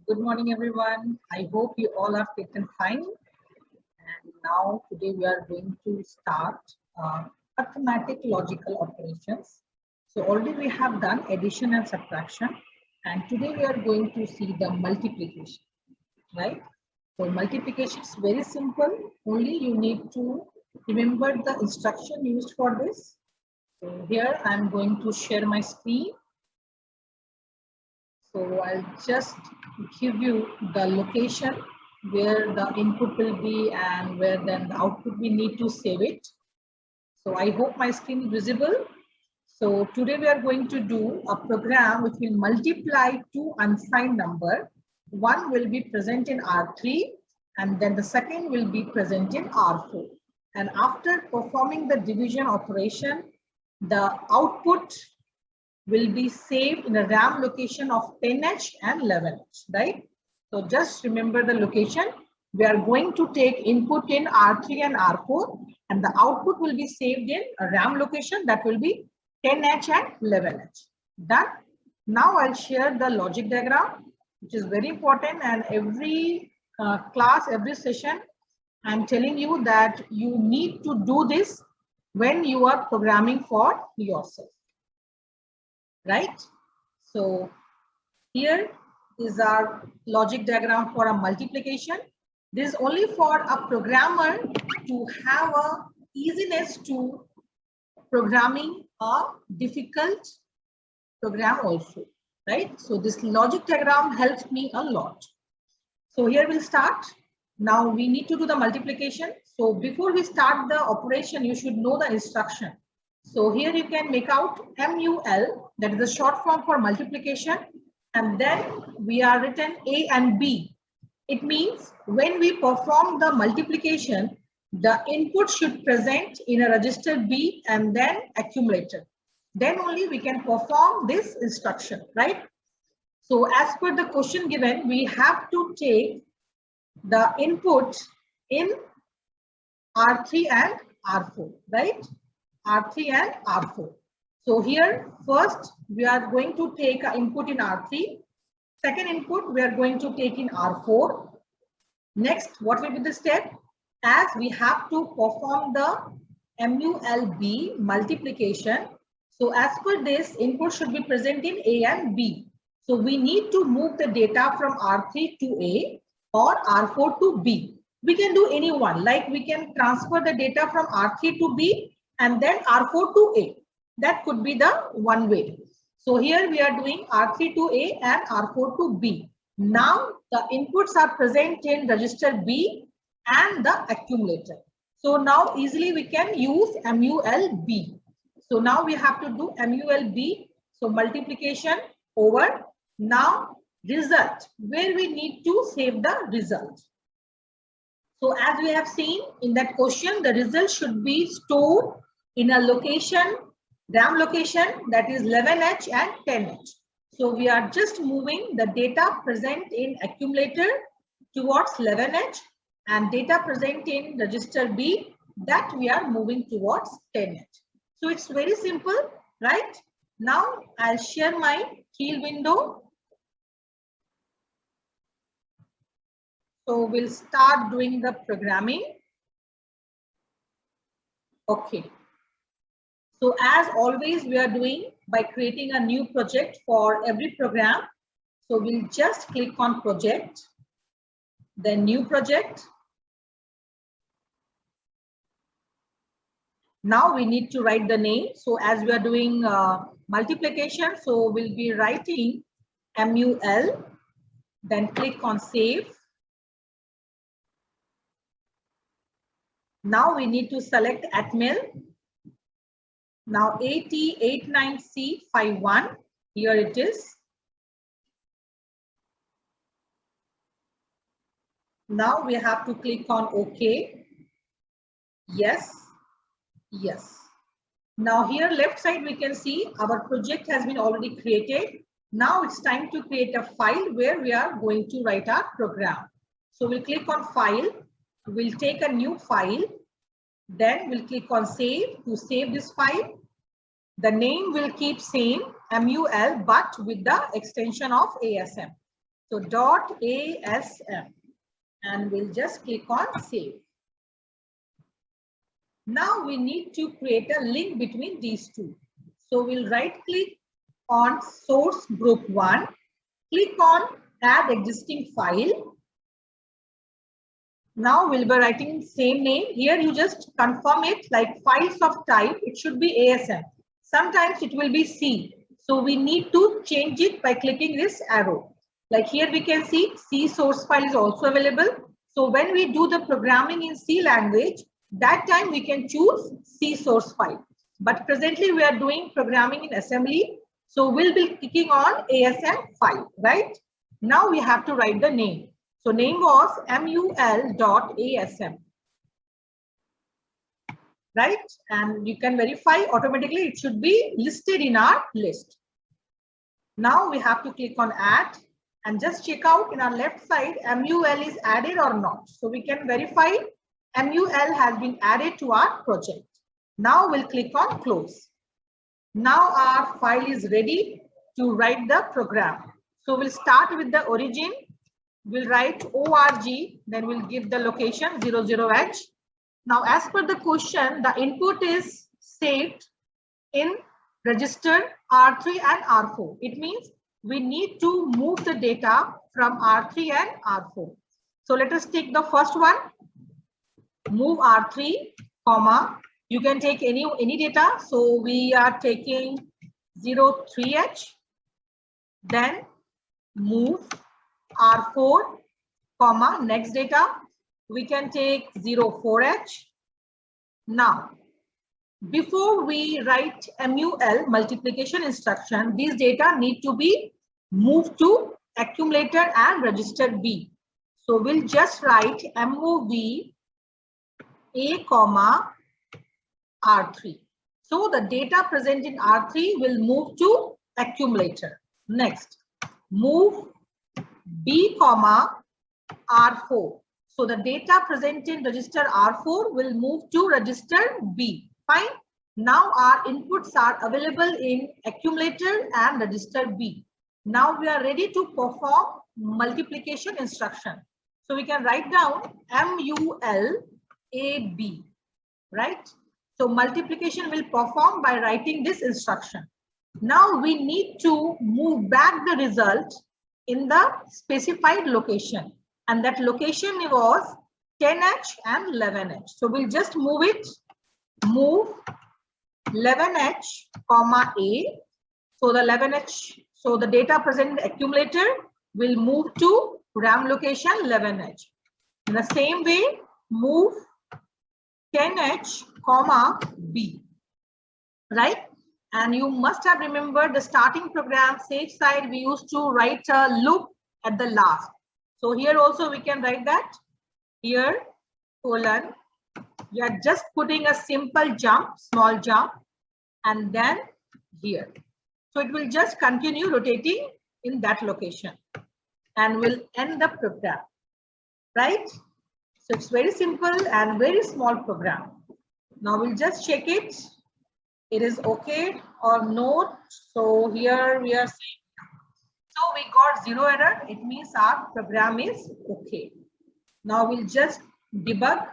Good morning, everyone. I hope you all are fit and fine. And now, today we are going to start arithmetic logical operations. So already we have done addition and subtraction, and today we are going to see the multiplication, right? So multiplication is very simple. Only you need to remember the instruction used for this. So here I am going to share my screen. So I'll just give you the location where the input will be and where then the output we need to save it. So I hope my screen is visible. So today we are going to do a program which will multiply two unsigned number. One will be present in R3 and then the second will be present in R4. And after performing the division operation, the output will be saved in a RAM location of 10H and 11H, right? So just remember the location. We are going to take input in R3 and R4 and the output will be saved in a RAM location that will be 10H and 11H. Done. Now I'll share the logic diagram, which is very important, and every class, every session, I'm telling you that you need to do this when you are programming for yourself. Right? So here is our logic diagram for a multiplication. This is only for a programmer to have a easiness to programming a difficult program also, right? So this logic diagram helps me a lot. So here we'll start. Now we need to do the multiplication. So before we start the operation, you should know the instruction. So here you can make out MUL, that is the short form for multiplication, and then we are written A and B. It means when we perform the multiplication, the input should present in a register B and then accumulator. Then only we can perform this instruction, right? So as per the question given, we have to take the input in R3 and R4, right? R3 and R4. So here first we are going to take an input in R3. Second input we are going to take in R4. Next, what will be the step? As we have to perform the MULB multiplication. So as per this, input should be present in A and B. So we need to move the data from R3 to A or R4 to B. We can do any one, like we can transfer the data from R3 to B and then R4 to A. That could be the one way. So here we are doing R3 to A and R4 to B. Now the inputs are present in register B and the accumulator. So now easily we can use MULB. So now we have to do MULB. So multiplication over. Now result, where we need to save the result. So as we have seen in that question, the result should be stored in a location, RAM location, that is 11H and 10H. So we are just moving the data present in accumulator towards 11H and data present in register B, that we are moving towards 10H. So it's very simple, right? Now I'll share my Keil window. So we'll start doing the programming. Okay. So as always, we are doing by creating a new project for every program. So we'll just click on project, then new project. Now we need to write the name. So as we are doing multiplication, so we'll be writing MUL, then click on save. Now we need to select Atmel. Now AT89C51, here it is. Now we have to click on OK. Yes. Yes. Now here left side we can see our project has been already created. Now it's time to create a file where we are going to write our program. So we'll click on file. We'll take a new file. Then we'll click on save to save this file. The name will keep same MUL but with the extension of ASM. So .asm, and we'll just click on save. Now we need to create a link between these two. So we'll right click on source group 1, click on add existing file. Now we'll be writing same name. Here you just confirm it, like files of type, it should be ASM. Sometimes it will be C. So we need to change it by clicking this arrow. Like here we can see C source file is also available. So when we do the programming in C language, that time we can choose C source file. But presently we are doing programming in assembly. So we'll be clicking on ASM file, right? Now we have to write the name. So name was mul.asm, right? And you can verify automatically it should be listed in our list. Now we have to click on add and just check out in our left side mul is added or not. So we can verify mul has been added to our project. Now we'll click on close. Now our file is ready to write the program. So we'll start with the origin. We'll write org, then we'll give the location 00H. Now, as per the question, the input is saved in register R3 and R4. It means we need to move the data from R3 and R4. So let us take the first one, move R3, comma, you can take any data. So we are taking 03H, then move R4, comma, next data, we can take 04H. Now, before we write MUL multiplication instruction, these data need to be moved to accumulator and register B. So we'll just write MOV A, comma, R3. So the data present in R3 will move to accumulator. Next, move B, comma, R4. So the data present in register R4 will move to register B. Fine. Now our inputs are available in accumulator and register B. Now we are ready to perform multiplication instruction. So we can write down MUL AB, right? So multiplication will perform by writing this instruction. Now we need to move back the result in the specified location, and that location was 10H and 11H. So we'll just move it, move 11H, comma A. So the 11H, so the data present in the accumulator will move to RAM location 11H. In the same way, move 10H, comma B, right? And you must have remembered the starting program, safe side, we used to write a loop at the last. So here also we can write that, here, colon, you are just putting a simple jump, small jump, and then here. So it will just continue rotating in that location and will end the program, right? So it's very simple and very small program. Now we'll just check it. It is okay or no. So here we are saying, so we got 0 error. It means our program is okay. Now we'll just debug.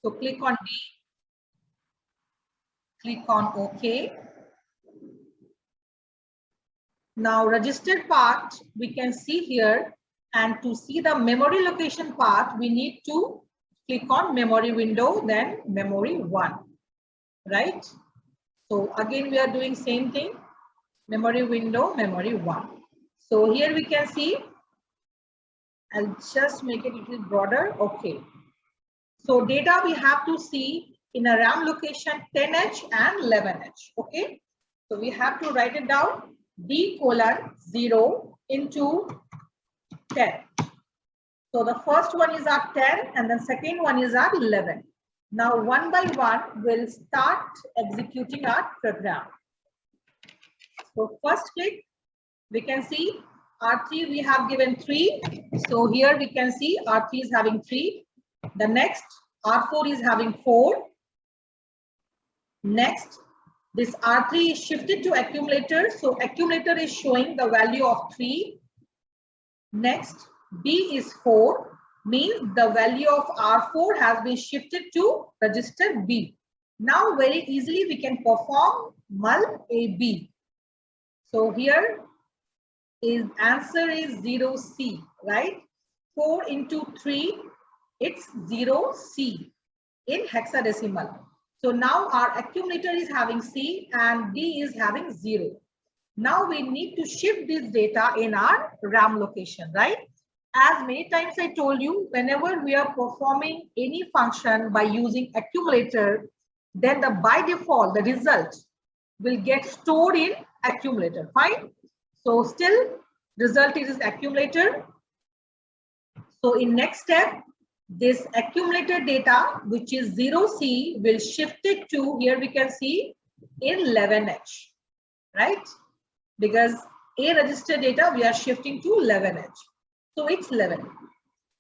So click on D, click on OK. Now registered part we can see here, and to see the memory location part we need to click on memory window, then memory 1, right? So again we are doing same thing, memory window, memory 1. So here we can see, I'll just make it a little broader. Okay. So data we have to see in a RAM location 10H and 11H. Okay. So we have to write it down, D colon 0 into 10. So the first one is our 10 and the second one is our 11. Now one by one we'll start executing our program. So first click, we can see R3 we have given 3. So here we can see R3 is having 3. The next R4 is having 4. Next, this R3 is shifted to accumulator. So accumulator is showing the value of 3. Next, B is 4, means the value of R4 has been shifted to register B. Now very easily we can perform mul AB. So here is answer is 0C, right? 4 into 3, it's 0C in hexadecimal. So now our accumulator is having C and D is having 0. Now we need to shift this data in our RAM location, right? As many times I told you, whenever we are performing any function by using accumulator, then by default, the result will get stored in accumulator, fine? So still result is accumulator. So in next step, this accumulated data, which is 0C, will shift it to, here we can see, in 11H, right? Because A register data, we are shifting to 11H. So it's 11.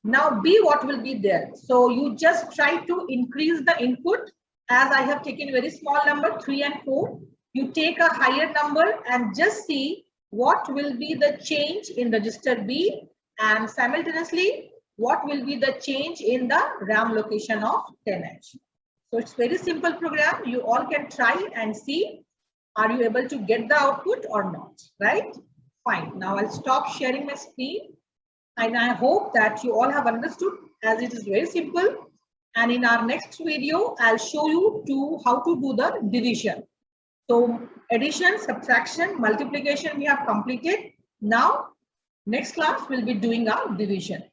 Now B, what will be there? So you just try to increase the input. As I have taken very small number, 3 and 4. You take a higher number and just see what will be the change in register B, and simultaneously what will be the change in the RAM location of 10H. So it's very simple program. You all can try and see, are you able to get the output or not, right? Fine. Now I'll stop sharing my screen, and I hope that you all have understood, as it is very simple. And in our next video, I'll show you how to do the division. So addition, subtraction, multiplication we have completed. Now, next class we'll be doing our division.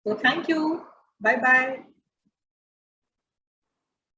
So thank you. Bye-bye.